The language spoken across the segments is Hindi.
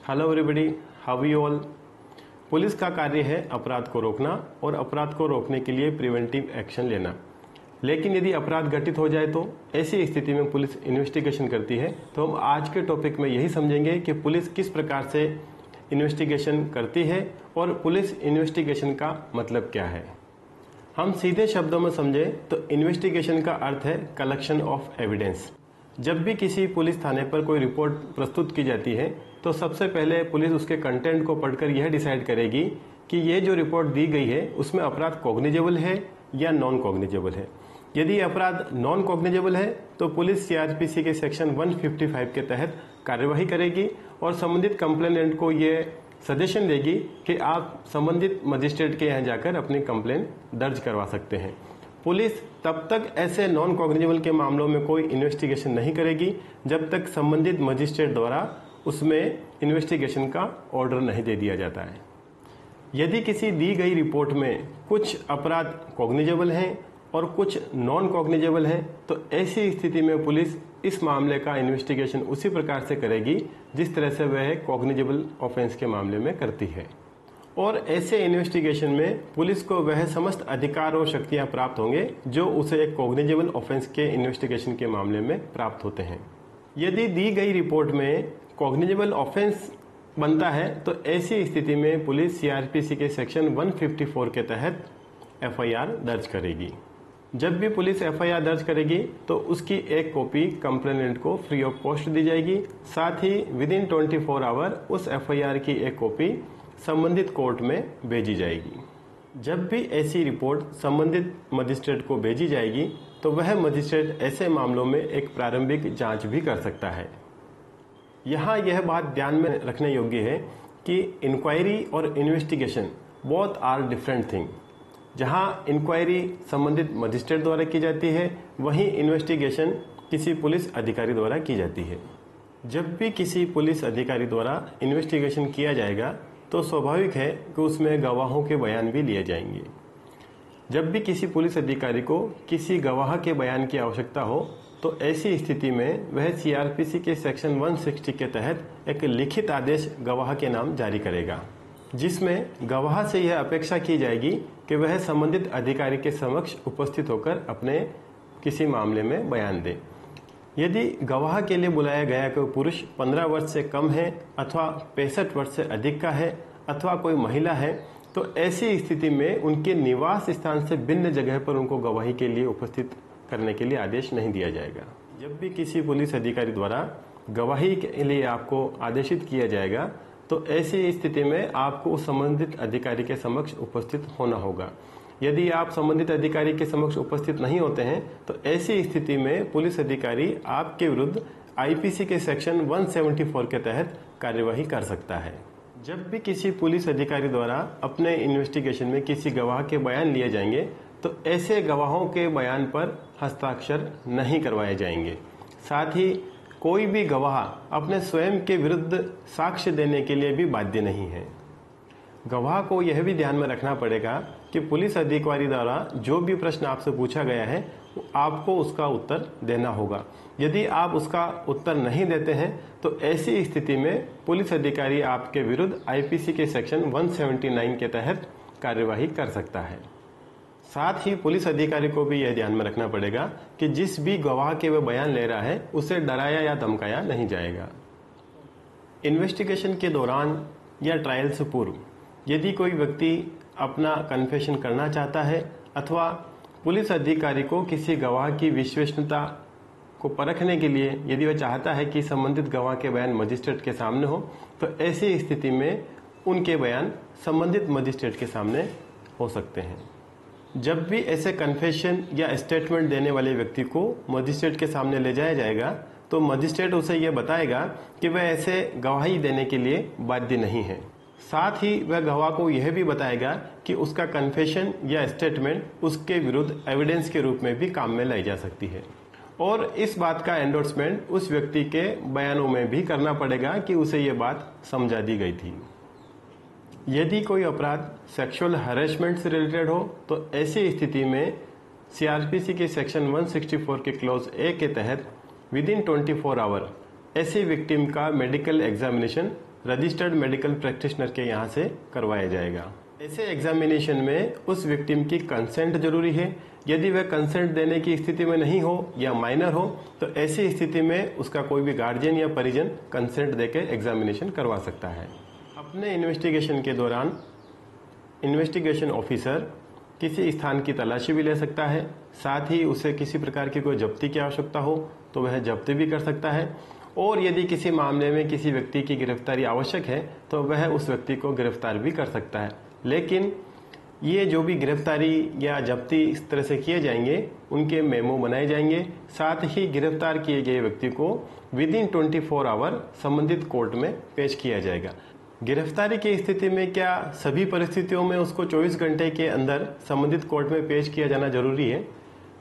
Hello everybody, how you all. Police का कार्य है अपराध को रोकना और अपराध को रोकने के लिए प्रिवेंटिव एक्शन लेना। लेकिन यदि अपराध घटित हो जाए तो ऐसी स्थिति में पुलिस इन्वेस्टिगेशन करती है। तो हम आज के टॉपिक में यही समझेंगे कि पुलिस किस प्रकार से इन्वेस्टिगेशन करती है और पुलिस इन्वेस्टिगेशन का मतलब क्या है। हम सीधे शब्दों में समझें तो इन्वेस्टिगेशन का अर्थ है कलेक्शन ऑफ एविडेंस। जब भी किसी पुलिस थाने पर कोई रिपोर्ट प्रस्तुत की जाती है तो सबसे पहले पुलिस उसके कंटेंट को पढ़कर यह डिसाइड करेगी कि ये जो रिपोर्ट दी गई है उसमें अपराध कॉग्निजेबल है या नॉन कॉग्निजेबल है। यदि अपराध नॉन कॉग्निजेबल है तो पुलिस सीआरपीसी के सेक्शन 155 के तहत कार्यवाही करेगी और संबंधित कंप्लेनेंट को ये सजेशन देगी कि आप संबंधित मजिस्ट्रेट के यहाँ जाकर अपनी कंप्लेन दर्ज करवा सकते हैं। पुलिस तब तक ऐसे नॉन कॉग्निजेबल के मामलों में कोई इन्वेस्टिगेशन नहीं करेगी जब तक संबंधित मजिस्ट्रेट द्वारा उसमें इन्वेस्टिगेशन का ऑर्डर नहीं दे दिया जाता है। यदि किसी दी गई रिपोर्ट में कुछ अपराध कॉग्निजेबल हैं और कुछ नॉन कॉग्निजेबल हैं तो ऐसी स्थिति में पुलिस इस मामले का इन्वेस्टिगेशन उसी प्रकार से करेगी जिस तरह से वह कॉग्निजेबल ऑफेंस के मामले में करती है। और ऐसे इन्वेस्टिगेशन में पुलिस को वह समस्त अधिकार और शक्तियां प्राप्त होंगे जो उसे एक कॉग्निजेबल ऑफेंस के इन्वेस्टिगेशन के मामले में प्राप्त होते हैं। यदि दी गई रिपोर्ट में कॉग्निजेबल ऑफेंस बनता है तो ऐसी स्थिति में पुलिस सीआरपीसी के सेक्शन 154 के तहत एफआईआर दर्ज करेगी। जब भी पुलिस एफआईआर दर्ज करेगी तो उसकी एक कॉपी कंप्लेनेंट को फ्री ऑफ कॉस्ट दी जाएगी। साथ ही विदिन 24 आवर उस एफआईआर की एक कॉपी संबंधित कोर्ट में भेजी जाएगी। जब भी ऐसी रिपोर्ट संबंधित मजिस्ट्रेट को भेजी जाएगी तो वह मजिस्ट्रेट ऐसे मामलों में एक प्रारंभिक जांच भी कर सकता है। यहाँ यह बात ध्यान में रखने योग्य है कि इंक्वायरी और investigation both are different thing. जहाँ इंक्वायरी संबंधित मजिस्ट्रेट द्वारा की जाती है वहीं इन्वेस्टिगेशन किसी पुलिस अधिकारी द्वारा की जाती है। जब भी किसी पुलिस अधिकारी द्वारा इन्वेस्टिगेशन किया जाएगा तो स्वाभाविक है कि उसमें गवाहों के बयान भी लिए जाएंगे। जब भी किसी पुलिस अधिकारी को किसी गवाह के बयान की आवश्यकता हो तो ऐसी स्थिति में वह सीआरपीसी के सेक्शन 160 के तहत एक लिखित आदेश गवाह के नाम जारी करेगा, जिसमें गवाह से यह अपेक्षा की जाएगी कि वह संबंधित अधिकारी के समक्ष उपस्थित होकर अपने किसी मामले में बयान दे। यदि गवाह के लिए बुलाया गया कोई पुरुष 15 वर्ष से कम है अथवा 65 वर्ष से अधिक का है अथवा कोई महिला है तो ऐसी स्थिति में उनके निवास स्थान से भिन्न जगह पर उनको गवाही के लिए उपस्थित करने के लिए आदेश नहीं दिया जाएगा। जब भी किसी पुलिस अधिकारी द्वारा गवाही के लिए आपको आदेशित किया जाएगा तो ऐसी स्थिति में आपको उस संबंधित अधिकारी के समक्ष उपस्थित होना होगा। यदि आप संबंधित अधिकारी के समक्ष उपस्थित नहीं होते हैं तो ऐसी स्थिति में पुलिस अधिकारी आपके विरुद्ध आईपीसी के सेक्शन 174 के तहत कार्यवाही कर सकता है। जब भी किसी पुलिस अधिकारी द्वारा अपने इन्वेस्टिगेशन में किसी गवाह के बयान लिए जाएंगे तो ऐसे गवाहों के बयान पर हस्ताक्षर नहीं करवाए जाएंगे। साथ ही कोई भी गवाह अपने स्वयं के विरुद्ध साक्ष्य देने के लिए भी बाध्य नहीं है। गवाह को यह भी ध्यान में रखना पड़ेगा कि पुलिस अधिकारी द्वारा जो भी प्रश्न आपसे पूछा गया है आपको उसका उत्तर देना होगा। यदि आप उसका उत्तर नहीं देते हैं तो ऐसी स्थिति में पुलिस अधिकारी आपके विरुद्ध आईपीसी के सेक्शन 179 के तहत कार्यवाही कर सकता है। साथ ही पुलिस अधिकारी को भी यह ध्यान में रखना पड़ेगा कि जिस भी गवाह के वह बयान ले रहा है उसे डराया या धमकाया नहीं जाएगा। इन्वेस्टिगेशन के दौरान या ट्रायल से पूर्व यदि कोई व्यक्ति अपना कन्फेशन करना चाहता है अथवा पुलिस अधिकारी को किसी गवाह की विश्वसनीयता को परखने के लिए यदि वह चाहता है कि संबंधित गवाह के बयान मजिस्ट्रेट के सामने हो तो ऐसी स्थिति में उनके बयान संबंधित मजिस्ट्रेट के सामने हो सकते हैं। जब भी ऐसे कन्फेशन या स्टेटमेंट देने वाले व्यक्ति को मजिस्ट्रेट के सामने ले जाया जाएगा तो मजिस्ट्रेट उसे यह बताएगा कि वह ऐसे गवाही देने के लिए बाध्य नहीं है। साथ ही वह गवाह को यह भी बताएगा कि उसका कन्फेशन या स्टेटमेंट उसके विरुद्ध एविडेंस के रूप में भी काम में लाई जा सकती है और इस बात का एंडोर्समेंट उस व्यक्ति के बयानों में भी करना पड़ेगा कि उसे यह बात समझा दी गई थी। यदि कोई अपराध सेक्सुअल हैरेसमेंट से रिलेटेड हो तो ऐसी स्थिति में सीआरपीसी के सेक्शन 164 के क्लॉज ए के तहत विदिन 24 आवर ऐसे विक्टिम का medical examination registered medical practitioner के यहाँ से करवाया जाएगा। ऐसे एग्जामिनेशन में उस विक्टिम की कंसेंट जरूरी है। यदि वह कंसेंट देने की स्थिति में नहीं हो या माइनर हो तो ऐसी स्थिति में उसका कोई भी गार्जियन या परिजन कंसेंट देकर एग्जामिनेशन करवा सकता है। अपने इन्वेस्टिगेशन के दौरान इन्वेस्टिगेशन ऑफिसर किसी स्थान की तलाशी भी ले सकता है। साथ ही उसे किसी प्रकार की कोई जब्ती की आवश्यकता हो तो वह जब्ती भी कर सकता है। और यदि किसी मामले में किसी व्यक्ति की गिरफ्तारी आवश्यक है तो वह उस व्यक्ति को गिरफ्तार भी कर सकता है। लेकिन ये जो भी गिरफ्तारी या जब्ती इस तरह से किए जाएंगे उनके मेमो बनाए जाएंगे। साथ ही गिरफ्तार किए गए व्यक्ति को विदिन 24 आवर संबंधित कोर्ट में पेश किया जाएगा। गिरफ्तारी की स्थिति में क्या सभी परिस्थितियों में उसको 24 घंटे के अंदर संबंधित कोर्ट में पेश किया जाना जरूरी है?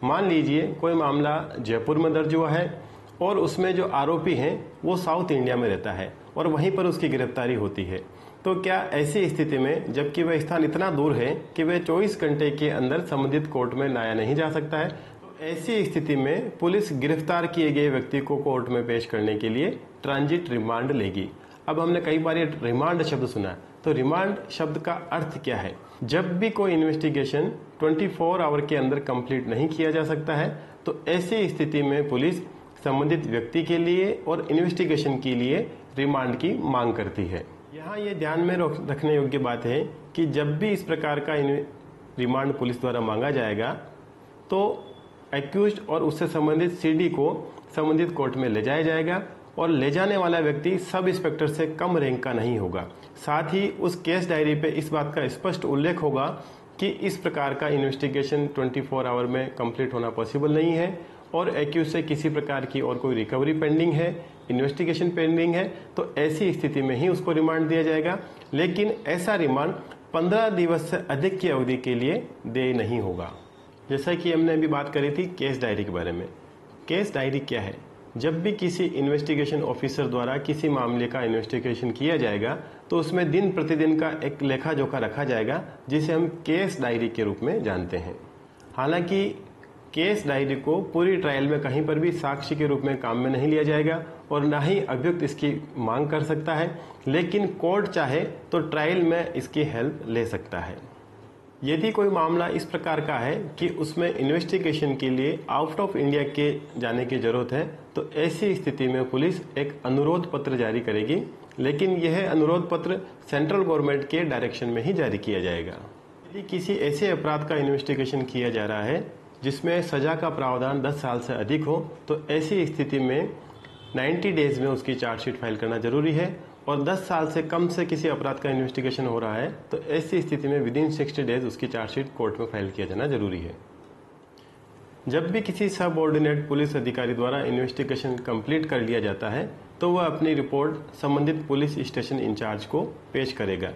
मान लीजिए कोई मामला जयपुर में दर्ज हुआ है और उसमें जो आरोपी हैं वो साउथ इंडिया में रहता है और वहीं पर उसकी गिरफ्तारी होती है, तो क्या ऐसी स्थिति में जबकि वह स्थान इतना दूर है कि वह 24 घंटे के अंदर संबंधित कोर्ट में लाया नहीं जा सकता है, तो ऐसी स्थिति में पुलिस गिरफ्तार किए गए व्यक्ति को कोर्ट में पेश करने के लिए ट्रांजिट रिमांड लेगी। अब हमने कई बार ये रिमांड शब्द सुना, तो रिमांड शब्द का अर्थ क्या है? जब भी कोई इन्वेस्टिगेशन 24 आवर के अंदर कंप्लीट नहीं किया जा सकता है तो ऐसी स्थिति में पुलिस संबंधित व्यक्ति के लिए और इन्वेस्टिगेशन के लिए रिमांड की मांग करती है। यहाँ ये ध्यान में रखने योग्य बात है कि जब भी इस प्रकार का रिमांड पुलिस द्वारा मांगा जाएगा तो एक्यूज्ड और उससे संबंधित सीडी को संबंधित कोर्ट में ले जाया जाएगा और ले जाने वाला व्यक्ति सब इंस्पेक्टर से कम रैंक का नहीं होगा। साथ ही उस केस डायरी पे इस बात का स्पष्ट उल्लेख होगा कि इस प्रकार का इन्वेस्टिगेशन 24 आवर में कंप्लीट होना पॉसिबल नहीं है और एक्यूज से किसी प्रकार की और कोई रिकवरी पेंडिंग है, इन्वेस्टिगेशन पेंडिंग है, तो ऐसी स्थिति में ही उसको रिमांड दिया जाएगा। लेकिन ऐसा रिमांड 15 दिवस से अधिक की अवधि के लिए देय नहीं होगा। जैसा कि हमने अभी बात करी थी केस डायरी के बारे में। केस डायरी क्या है? जब भी किसी इन्वेस्टिगेशन ऑफिसर द्वारा किसी मामले का इन्वेस्टिगेशन किया जाएगा तो उसमें दिन प्रतिदिन का एक लेखा जोखा रखा जाएगा जिसे हम केस डायरी के रूप में जानते हैं। हालांकि केस डायरी को पूरी ट्रायल में कहीं पर भी साक्ष्य के रूप में काम में नहीं लिया जाएगा और ना ही अभियुक्त इसकी मांग कर सकता है, लेकिन कोर्ट चाहे तो ट्रायल में इसकी हेल्प ले सकता है। यदि कोई मामला इस प्रकार का है कि उसमें इन्वेस्टिगेशन के लिए आउट ऑफ इंडिया के जाने की जरूरत है तो ऐसी स्थिति में पुलिस एक अनुरोध पत्र जारी करेगी, लेकिन यह अनुरोध पत्र सेंट्रल गवर्नमेंट के डायरेक्शन में ही जारी किया जाएगा। यदि किसी ऐसे अपराध का इन्वेस्टिगेशन किया जा रहा है जिसमें सजा का प्रावधान 10 साल से अधिक हो तो ऐसी स्थिति में 90 डेज में उसकी चार्जशीट फाइल करना जरूरी है और 10 साल से कम से किसी अपराध का इन्वेस्टिगेशन हो रहा है तो ऐसी स्थिति में विदिन 60 डेज उसकी चार्जशीट कोर्ट में फाइल किया जाना जरूरी है। जब भी किसी सब ऑर्डिनेट पुलिस अधिकारी द्वारा इन्वेस्टिगेशन कंप्लीट कर लिया जाता है तो वह अपनी रिपोर्ट संबंधित पुलिस स्टेशन इंचार्ज को पेश करेगा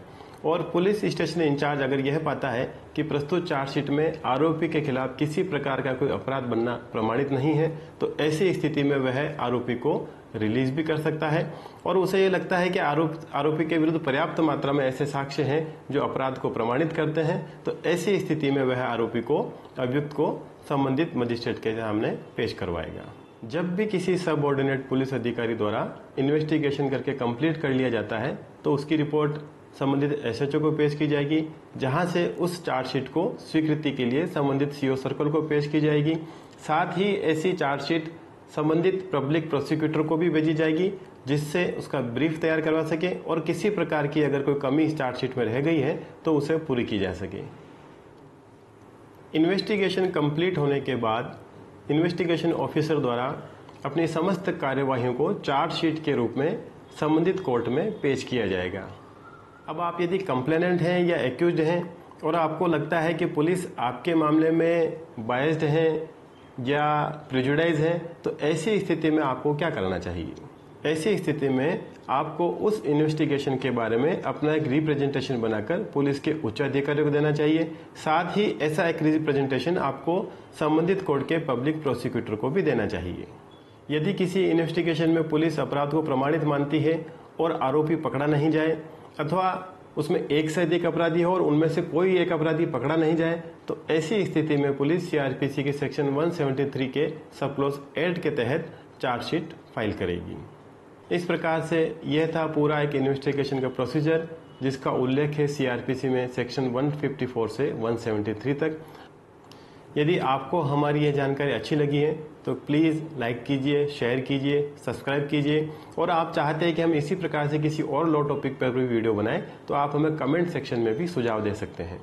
और पुलिस स्टेशन इंचार्ज अगर यह पाता है कि प्रस्तुत चार्जशीट में आरोपी के खिलाफ किसी प्रकार का कोई अपराध बनना प्रमाणित नहीं है तो ऐसी स्थिति में वह आरोपी को रिलीज भी कर सकता है और उसे ये लगता है कि आरोपी के विरुद्ध पर्याप्त मात्रा में ऐसे साक्ष्य हैं जो अपराध को प्रमाणित करते हैं, तो ऐसी स्थिति में वह आरोपी को अभियुक्त को संबंधित मजिस्ट्रेट के सामने पेश करवाएगा। जब भी किसी सब ऑर्डिनेट पुलिस अधिकारी द्वारा इन्वेस्टिगेशन करके कंप्लीट कर लिया जाता है तो उसकी रिपोर्ट संबंधित एसएचओ को पेश की जाएगी, जहां से उस चार्जशीट को स्वीकृति के लिए संबंधित सीओ सर्कल को पेश की जाएगी। साथ ही ऐसी चार्जशीट संबंधित पब्लिक प्रोसिक्यूटर को भी भेजी जाएगी जिससे उसका ब्रीफ तैयार करवा सके और किसी प्रकार की अगर कोई कमी इस चार्जशीट में रह गई है तो उसे पूरी की जा सके। इन्वेस्टिगेशन कंप्लीट होने के बाद इन्वेस्टिगेशन ऑफिसर द्वारा अपनी समस्त कार्यवाहियों को चार्जशीट के रूप में संबंधित कोर्ट में पेश किया जाएगा। अब आप यदि कंप्लेनेंट हैं या एक्यूज्ड हैं और आपको लगता है कि पुलिस आपके मामले में बायस्ड है या प्रेजुडाइज है तो ऐसी स्थिति में आपको क्या करना चाहिए? ऐसी स्थिति में आपको उस इन्वेस्टिगेशन के बारे में अपना एक रिप्रेजेंटेशन बनाकर पुलिस के उच्च अधिकारियों को देना चाहिए। साथ ही ऐसा एक रिप्रेजेंटेशन आपको संबंधित कोर्ट के पब्लिक प्रोसिक्यूटर को भी देना चाहिए। यदि किसी इन्वेस्टिगेशन में पुलिस अपराध को प्रमाणित मानती है और आरोपी पकड़ा नहीं जाए अथवा उसमें एक से अधिक अपराधी हो और उनमें से कोई एक अपराधी पकड़ा नहीं जाए तो ऐसी स्थिति में पुलिस सीआरपीसी के सेक्शन 173 के सब क्लॉज 8 के तहत चार्जशीट फाइल करेगी। इस प्रकार से यह था पूरा एक इन्वेस्टिगेशन का प्रोसीजर, जिसका उल्लेख है सीआरपीसी में सेक्शन 154 से 173 तक। यदि आपको हमारी यह जानकारी अच्छी लगी है तो प्लीज़ लाइक कीजिए, शेयर कीजिए, सब्सक्राइब कीजिए, और आप चाहते हैं कि हम इसी प्रकार से किसी और लॉ टॉपिक पर भी वीडियो बनाएं तो आप हमें कमेंट सेक्शन में भी सुझाव दे सकते हैं।